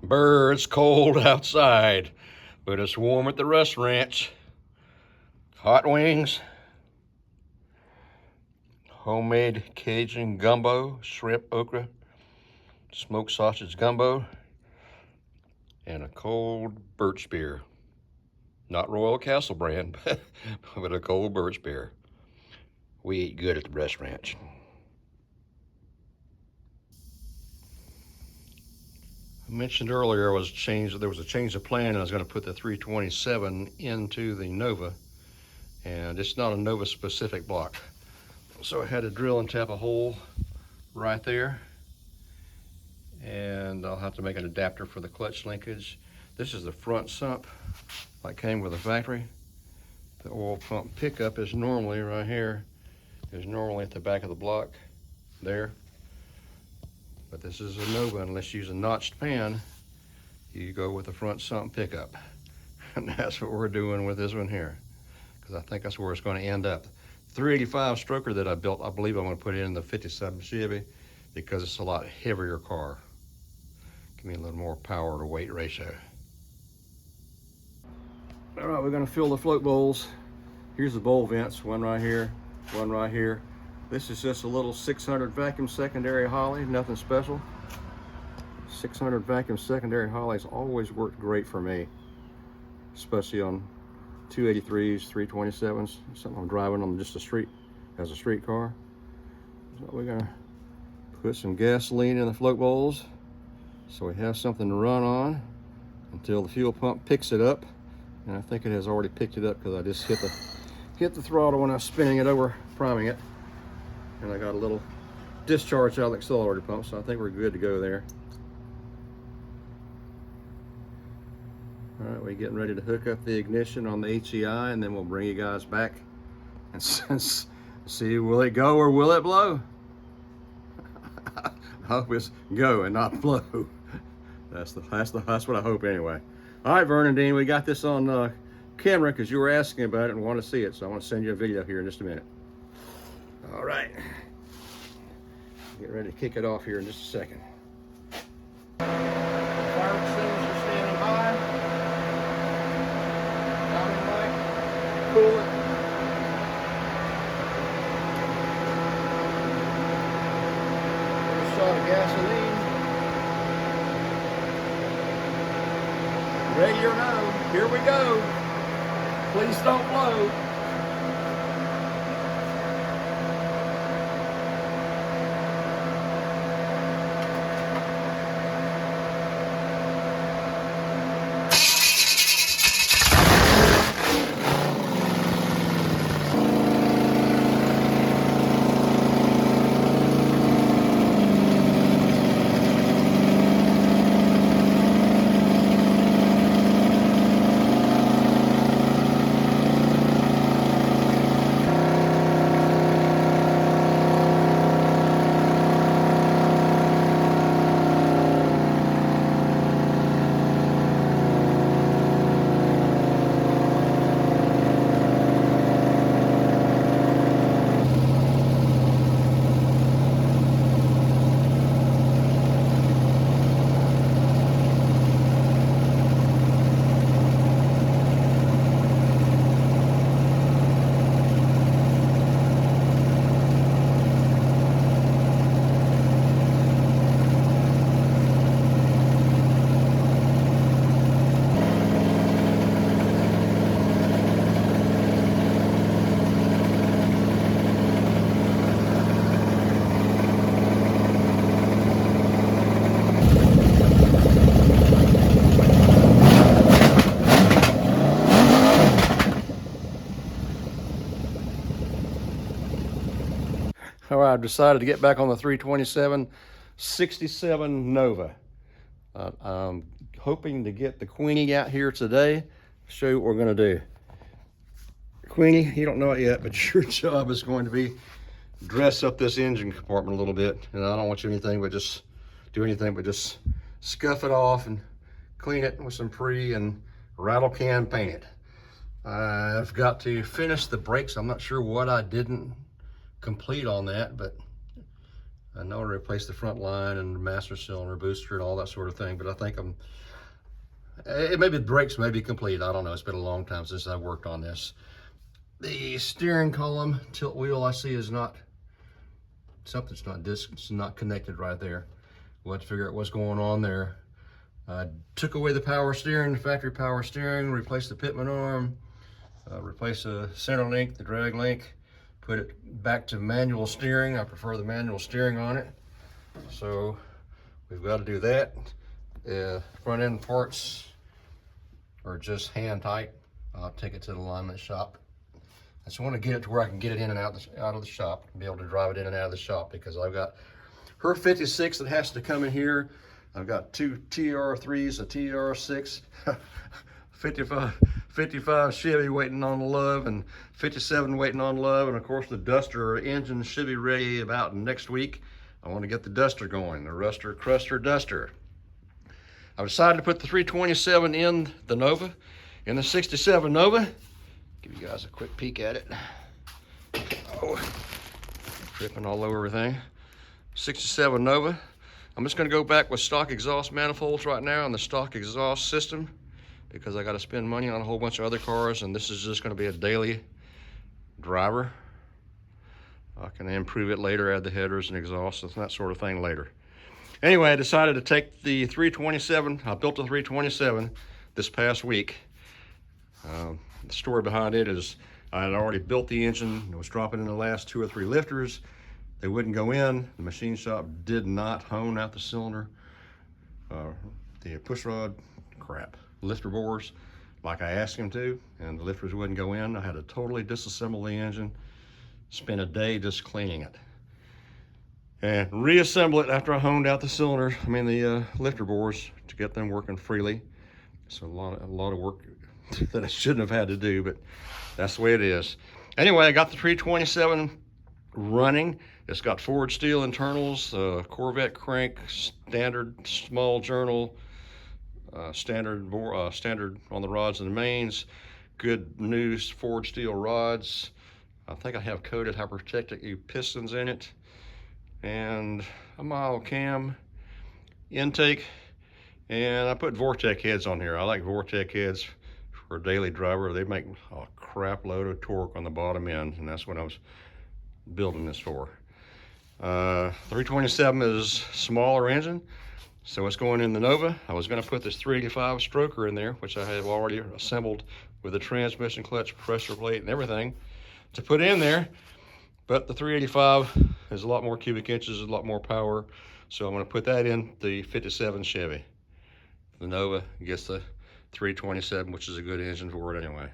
Brr, it's cold outside, but it's warm at the Rust Ranch. Hot wings, homemade Cajun gumbo, shrimp, okra, smoked sausage gumbo, and a cold birch beer. Not Royal Castle brand, but a cold birch beer. We eat good at the Rust Ranch. I mentioned earlier there was a change of plan, and I was going to put the 327 into the Nova, and it's not a Nova specific block. So I had to drill and tap a hole right there, and I'll have to make an adapter for the clutch linkage. This is the front sump like came with the factory. The oil pump pickup is normally right here, is normally at the back of the block there. But this is a Nova. Unless you use a notched pan, you go with the front sump pickup. And that's what we're doing with this one here, because I think that's where it's going to end up. 385 stroker that I built, I believe I'm going to put in the 57 Chevy because it's a lot heavier car. Give me a little more power to weight ratio. All right, we're going to fill the float bowls. Here's the bowl vents, one right here, one right here. This is just a little 600 vacuum secondary Holley, nothing special. 600 vacuum secondary Hollies always worked great for me, especially on 283s, 327s, something I'm driving on just a street, as a street car. So we're gonna put some gasoline in the float bowls so we have something to run on until the fuel pump picks it up. And I think it has already picked it up because I just hit the throttle when I was spinning it over, priming it. And I got a little discharge out of the accelerator pump, so I think we're good to go there. All right, we're getting ready to hook up the ignition on the HEI, and then we'll bring you guys back and see, will it go or will it blow? I hope it's go and not blow. That's what I hope anyway. All right, Vern and Dean, we got this on camera because you were asking about it and want to see it, so I want to send you a video here in just a minute. All right, get ready to kick it off here in just a second. Fire extinguisher are standing by. Timing light, coolant. A shot of gasoline. Ready or no, here we go. Please don't blow. All right, I've decided to get back on the 327 67 Nova. I'm hoping to get the Queenie out here today, show you what we're gonna do. Queenie, you don't know it yet, but your job is going to be dress up this engine compartment a little bit. And I don't want you to do anything but just scuff it off and clean it with some pre and rattle can paint it. I've got to finish the brakes. I'm not sure what I didn't complete on that, but I know I replaced the front line and the master cylinder booster and all that sort of thing, but I think maybe the brakes may be complete. I don't know. It's been a long time since I worked on this. The steering column tilt wheel I see is not, something's not connected right there. We'll have to figure out what's going on there. I took away the power steering, the factory power steering, replaced the pitman arm, replaced the center link, the drag link, put it back to manual steering. I prefer the manual steering on it. So we've got to do that. Front end parts are just hand tight. I'll take it to the alignment shop. I just want to get it to where I can get it in and out of the shop, and be able to drive it in and out of the shop, because I've got her 56 that has to come in here. I've got two TR3s, a TR6, 55 Chevy waiting on love, and 57 waiting on love, and of course the Duster engine should be ready about next week. I want to get the Duster going, the Ruster Cruster Duster. I decided to put the 327 in the Nova, in the 67 Nova. Give you guys a quick peek at it. Oh, tripping all over everything. 67 Nova. I'm just going to go back with stock exhaust manifolds right now on the stock exhaust system, because I got to spend money on a whole bunch of other cars, and this is just going to be a daily driver. I can improve it later, add the headers and exhausts and that sort of thing later. Anyway, I decided to take the 327. I built a 327 this past week. The story behind it is I had already built the engine. It was dropping in the last 2 or 3 lifters. They wouldn't go in. The machine shop did not hone out the cylinder. The push rod, lifter bores, like I asked him to, and the lifters wouldn't go in. I had to totally disassemble the engine, spent a day just cleaning it, and reassemble it after I honed out the lifter bores, to get them working freely. So a lot of work that I shouldn't have had to do, but that's the way it is. Anyway, I got the 327 running. It's got forged steel internals, Corvette crank, standard small journal, standard on the rods and the mains, good new forged steel rods. I think I have coated hyperprotective pistons in it, and a mild cam intake, and I put Vortec heads on here. I like Vortec heads for a daily driver. They make a crap load of torque on the bottom end, and that's what I was building this for. 327 is smaller engine, so it's going in the Nova. I was going to put this 385 stroker in there, which I have already assembled with a transmission clutch, pressure plate, and everything to put in there, but the 385 is a lot more cubic inches, a lot more power, so I'm going to put that in the 57 Chevy. The Nova gets the 327, which is a good engine for it anyway.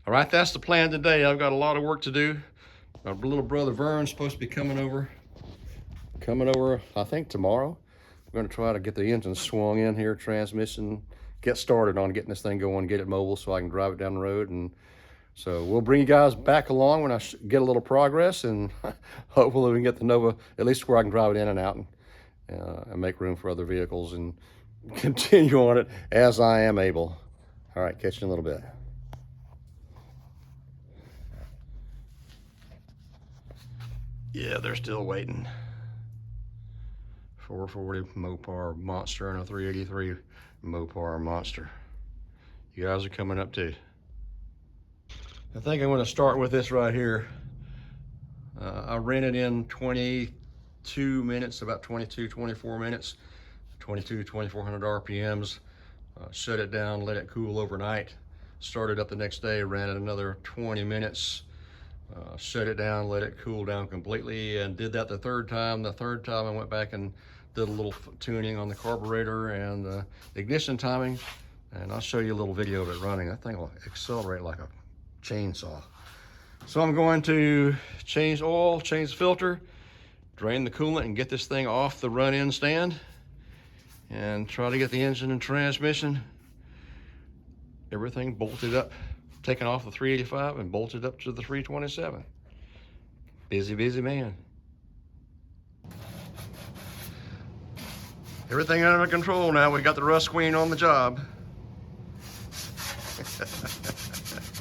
All right, that's the plan today. I've got a lot of work to do. My little brother Vern's supposed to be coming over, I think tomorrow. We're going to try to get the engine swung in here, transmission, get started on getting this thing going, get it mobile so I can drive it down the road. And so we'll bring you guys back along when I get a little progress, and hopefully we can get the Nova at least where I can drive it in and out, and make room for other vehicles, and continue on it as I am able. All right, catch you in a little bit. Yeah, they're still waiting. 440 Mopar Monster and a 383 Mopar Monster. You guys are coming up too. I think I'm going to start with this right here. I ran it in 22 minutes, about 24 minutes, 2400 RPMs. Shut it down, let it cool overnight. Started up the next day, ran it another 20 minutes. Shut it down, let it cool down completely, and did that the third time. The third time I went back and did a little tuning on the carburetor and ignition timing, and I'll show you a little video of it running. That thing will accelerate like a chainsaw. So I'm going to change oil, change the filter, drain the coolant, and get this thing off the run-in stand, and try to get the engine and transmission, everything bolted up, taken off the 385 and bolted up to the 327. Busy man. Everything under control now. We got the Rust Queen on the job.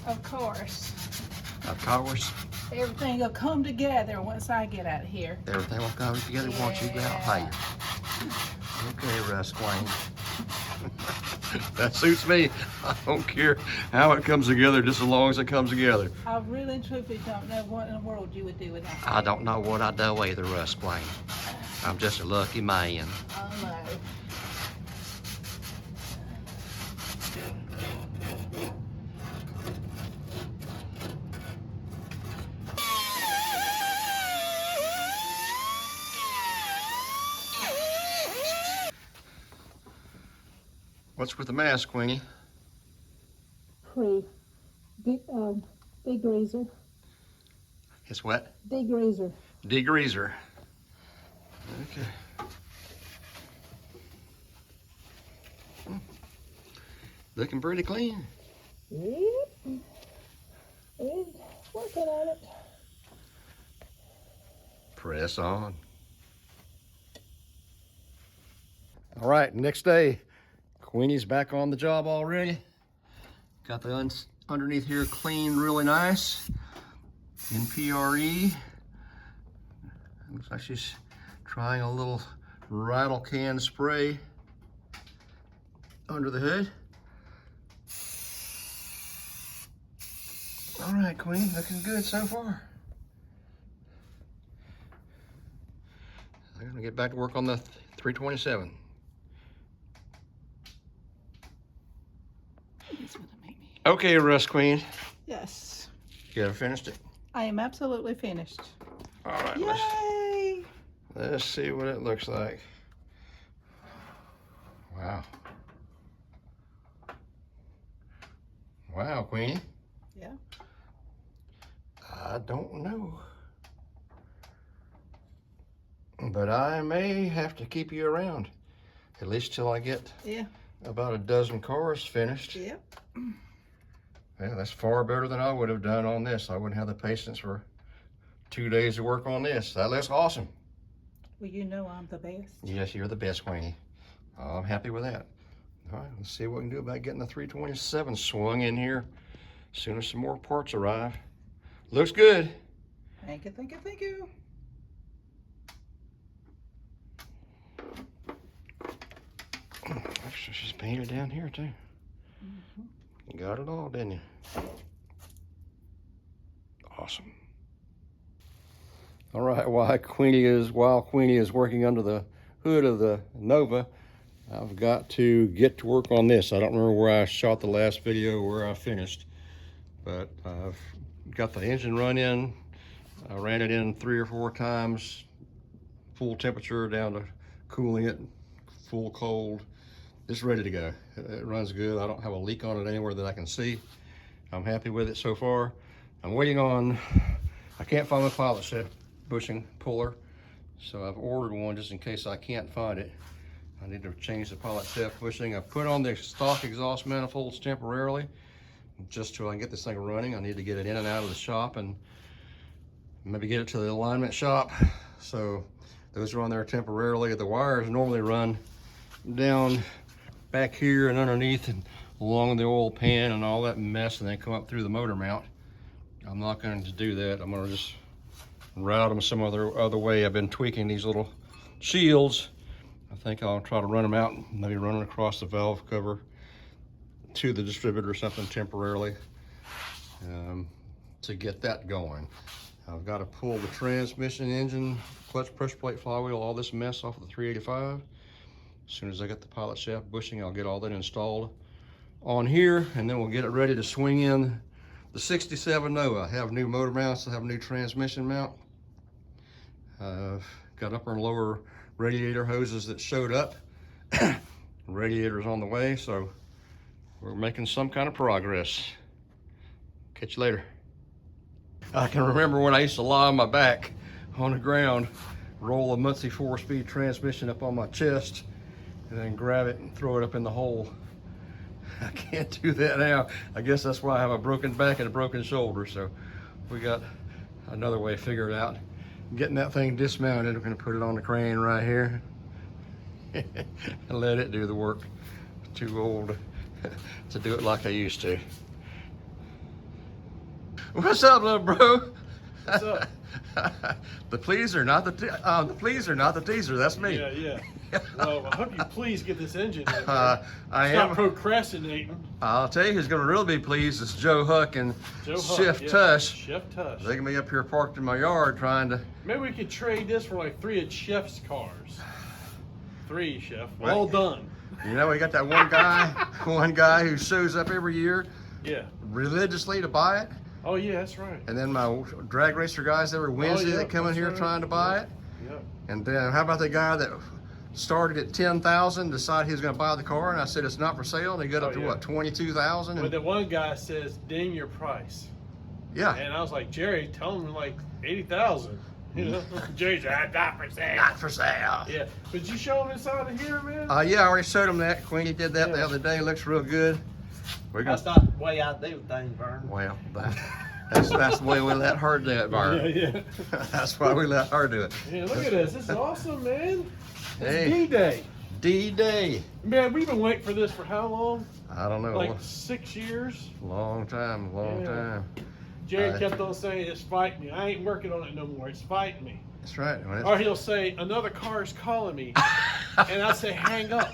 Of course. Of course. Everything will come together once I get out of here. Everything will come together once you get out here. Okay, Rust Queen. That suits me. I don't care how it comes together, just as long as it comes together. I really and truthfully don't know what in the world you would do without me. I don't know what I'd do either, Rust Queen. I'm just a lucky man. Oh no. What's with the mask, Queenie? Free. Degreaser. It's what? Degreaser. Degreaser. Okay. Looking pretty clean. Yep. And working on it. Press on. All right, next day. Queenie's back on the job already. Got the underneath here cleaned really nice in PRE. Looks like she's trying a little rattle can spray under the hood. All right, Queen, looking good so far. I'm gonna get back to work on the 327. Okay, Rust Queen. Yes. You have finished it? I am absolutely finished. All right, Yay! let's see what it looks like. Wow. Wow, Queenie. Yeah. I don't know. But I may have to keep you around, at least till I get about a dozen cars finished. Yep. Yeah, that's far better than I would have done on this. I wouldn't have the patience for 2 days to work on this. That looks awesome. Well, you know I'm the best. Yes, you're the best, Queenie. I'm happy with that. All right, let's see what we can do about getting the 327 swung in here as soon as some more parts arrive. Looks good. Thank you, thank you, thank you. Actually, she's painted down here too. You got it all, didn't you? Awesome. All right, while Queenie is working under the hood of the Nova, I've got to get to work on this. I don't remember where I shot the last video, where I finished, but I've got the engine run in. I ran it in 3 or 4 times, full temperature down to cooling it, full cold. It's ready to go. It runs good. I don't have a leak on it anywhere that I can see. I'm happy with it so far. I'm waiting on, I can't find my pilot shaft bushing puller, so I've ordered one just in case I can't find it. I need to change the pilot shaft bushing. I put on the stock exhaust manifolds temporarily, just till I can get this thing running. I need to get it in and out of the shop and maybe get it to the alignment shop. So those are on there temporarily. The wires normally run down back here and underneath and along the oil pan and all that mess, and then come up through the motor mount. I'm not going to do that. I'm going to just route them some other way. I've been tweaking these little shields. I think I'll try to run them out, maybe run it across the valve cover to the distributor or something temporarily to get that going. I've got to pull the transmission, engine, clutch, pressure plate, flywheel, all this mess off of the 385. As soon as I get the pilot shaft bushing, I'll get all that installed on here, and then we'll get it ready to swing in the 67 Nova. I have new motor mounts, I have a new transmission mount. I've got upper and lower radiator hoses that showed up. Radiator's on the way, so we're making some kind of progress. Catch you later. I can remember when I used to lie on my back on the ground, roll a Muncie 4-speed transmission up on my chest, and then grab it and throw it up in the hole. I can't do that now. I guess that's why I have a broken back and a broken shoulder. So we got another way figured out. Getting that thing dismounted, I'm gonna put it on the crane right here and let it do the work. Too old to do it like I used to. What's up, little bro? What's up? The pleaser, not the the pleaser, not the teaser. That's me. Yeah, yeah. Well, I hope you please get this engine in. I Stop am. procrastinating. I'll tell you who's going to really be pleased is Joe Huck and Joe Huck, Chef yeah. Tush. Chef Tush. They can be up here parked in my yard trying to. Maybe we could trade this for like 3 of Chef's cars. 3, Chef. Well, All done. You know, we got that one guy who shows up every year Yeah. religiously to buy it. Oh, yeah, that's right. And then my drag racer guys every Wednesday, yeah, they come in that's here right. trying to buy it. Yep. And then how about the guy that started at 10,000, decided he was going to buy the car, and I said it's not for sale, and he got up to yeah. what, 22,000? But the one guy says, ding your price. Yeah. And I was like, Jerry, tell him like 80,000. You know, Jerry's like, not for sale. Not for sale. Yeah. But you show him inside of here, man? Yeah, I already showed him that. Queenie did that the Yeah. other day. Looks real good. We're gonna. That's not the way I do things, Vern. Well, that's the way we let her do it, Vern. Yeah. That's why we let her do it. Yeah, look at this. This is awesome, man. It's Hey. D-Day. D-Day. Man, we've been waiting for this for how long? I don't know. Like 6 years? Long time, long Yeah. time. Jerry kept on saying, it's fighting me. I ain't working on it no more. It's fighting me. That's right. When Or he'll say, another car is calling me. And I say, hang up.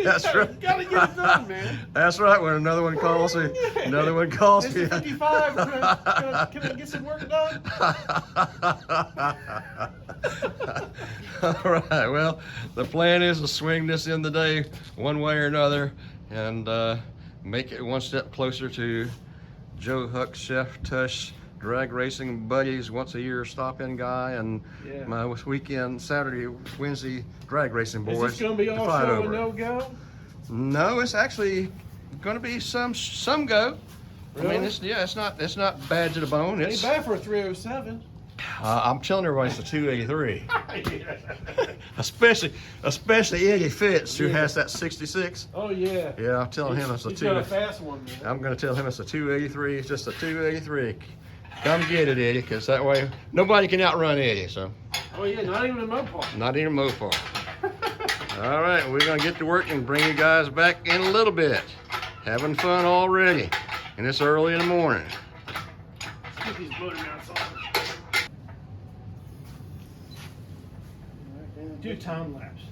That's right. You gotta get it done, man. That's right. When another one calls me, another one calls It's me. 55. Can I get some work done? All right. Well, the plan is to swing this in the day one way or another, and make it one step closer to Joe Huck, Chef Tush, drag racing buddies, once a year stop-in guy, and Yeah. my weekend, Saturday, Wednesday drag racing boys. Is this gonna be to all fight show over and it. no go? No, it's actually going to be some go. I Really? mean, it's not bad to the bone. Ain't It's bad for a 307. I'm telling everybody it's a 283, especially Eddie Fitz, who Yeah. has that 66. Oh, yeah. Yeah, I'm telling him it's a He's got a 2. fast one, man. I'm going to tell him it's a 283. It's just a 283. Come get it, Eddie, because that way nobody can outrun Eddie. So Oh, yeah, not even a Mopar. not even a Mopar. All right, we're going to get to work and bring you guys back in a little bit. Having fun already, and it's early in the morning. Let's get these motor mounts on. Do time lapse.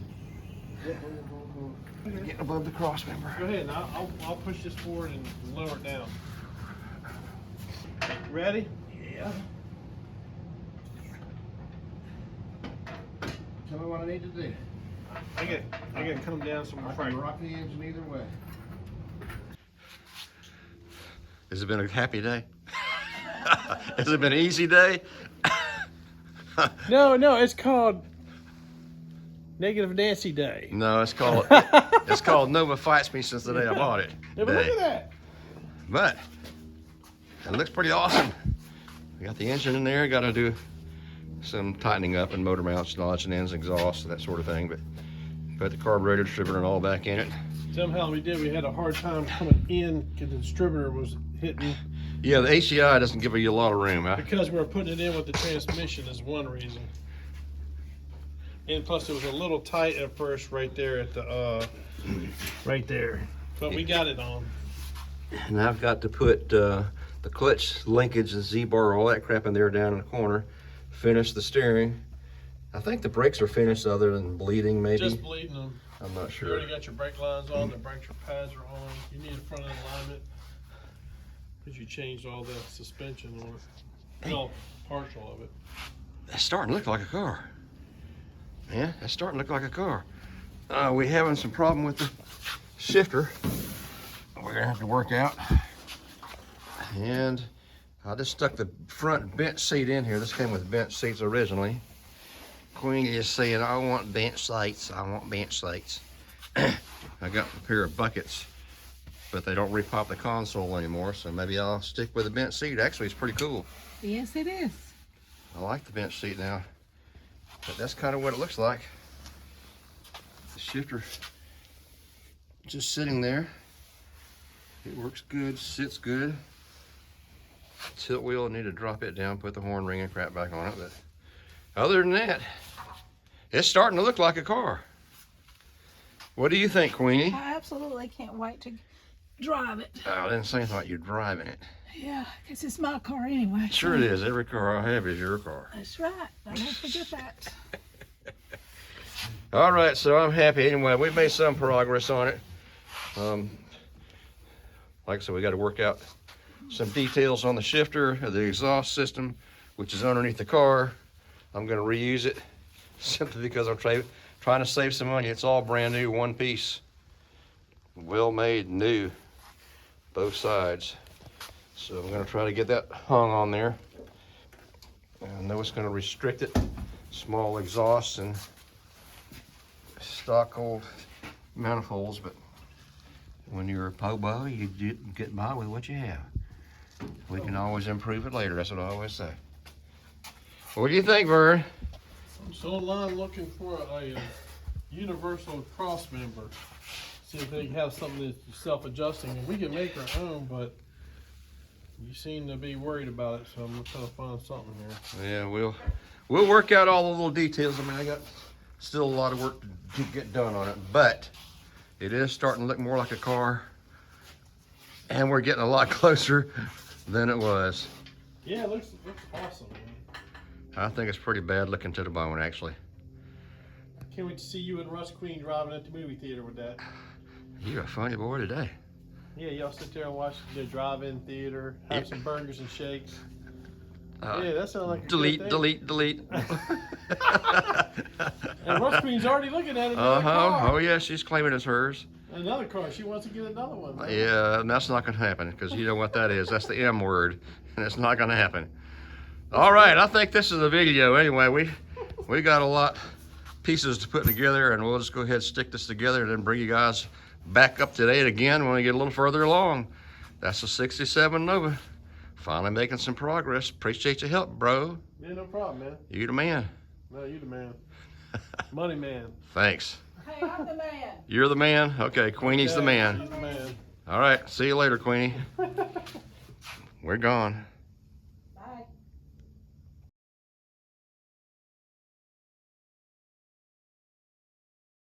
Getting above the cross member. Go ahead, and I'll push this forward and lower it down. Ready? Yeah. Tell me what I need to do. I gotta come down some more. rock the engine either way. Has it been a happy day? Has it been an easy day? No, it's called Negative Nancy Day. No, it's called Nova Fights Me Since the Day I Bought It. Yeah, but look at that. But it looks pretty awesome. We got the engine in there. Got to do some tightening up and motor mounts, notching ends, exhaust, that sort of thing. But put the carburetor distributor and all back in it. Somehow we had a hard time coming in because the distributor was hitting. Yeah, the HCI doesn't give you a lot of room. Because we were putting it in with the transmission is one reason. And plus it was a little tight at first right there at the, right there. But we got it on. And I've got to put the clutch linkage, the Z-bar, all that crap in there down in the corner. Finish the steering. I think the brakes are finished other than bleeding maybe. Just bleeding them. I'm not You sure. already got your brake lines on, the brake pads are on. You need a front end alignment. Because you changed all the suspension on it. Well, partial of it. That's starting to look like a car. Yeah, that's starting to look like a car. We're having some problem with the shifter. We're gonna have to work out. And I just stuck the front bench seat in here. This came with bench seats originally. Queen is saying, I want bench seats. I want bench seats. I got a pair of buckets, but they don't repop the console anymore, so maybe I'll stick with the bench seat. Actually, it's pretty cool. Yes, it is. I like the bench seat now, but that's kind of what it looks like. The shifter just sitting there. It works good, sits good. Tilt wheel, I need to drop it down, put the horn ring and crap back on it, but other than that, it's starting to look like a car. What do you think, Queenie? I absolutely can't wait to drive it. Oh, I didn't say anything about you driving it. Yeah, because it's my car anyway. Sure it is. Every car I have is your car. That's right. I won't forget that. All right, so I'm happy. Anyway, we've made some progress on it. Like I said, we got to work out some details on the shifter, the exhaust system, which is underneath the car. I'm going to reuse it simply because I'm trying to save some money. It's all brand new, one piece. Well made, new, both sides. So I'm going to try to get that hung on there. I know it's going to restrict it. Small exhaust and stock old manifolds, but when you're a po-bo, you get by with what you have. We can always improve it later. That's what I always say. What do you think, Vern? I'm so online looking for a universal cross member. See if they have something that's self-adjusting. And we can make our own, but you seem to be worried about it, so I'm trying to find something here. Yeah, we'll work out all the little details. I mean, I got still a lot of work to get done on it, but it is starting to look more like a car, and we're getting a lot closer than it was. Yeah, it looks awesome, man. I think it's pretty bad looking to the bone, actually. Can't wait to see you and Rust Queen driving at the movie theater with that. You're a funny boy today. Yeah, y'all sit there and watch the drive-in theater, have some burgers and shakes. Yeah, that sounds like a delete, good thing. delete. And Rust Queen's already looking at another car. Oh yeah, she's claiming it's hers. Another car. She wants to get another one. Man. Yeah, and that's not gonna happen because you know what that is. That's the M word, and it's not gonna happen. All right, I think this is a video. Anyway, we got a lot pieces to put together, and we'll just go ahead and stick this together, and then bring you guys back up to date again when we get a little further along. That's a '67 Nova. Finally making some progress. Appreciate your help, bro. Yeah, no problem, man. You the man. No, you the man. Money man. Thanks. Hey, I'm the man. You're the man? Okay, Queenie's the man. She's the man. All right, see you later, Queenie. We're gone.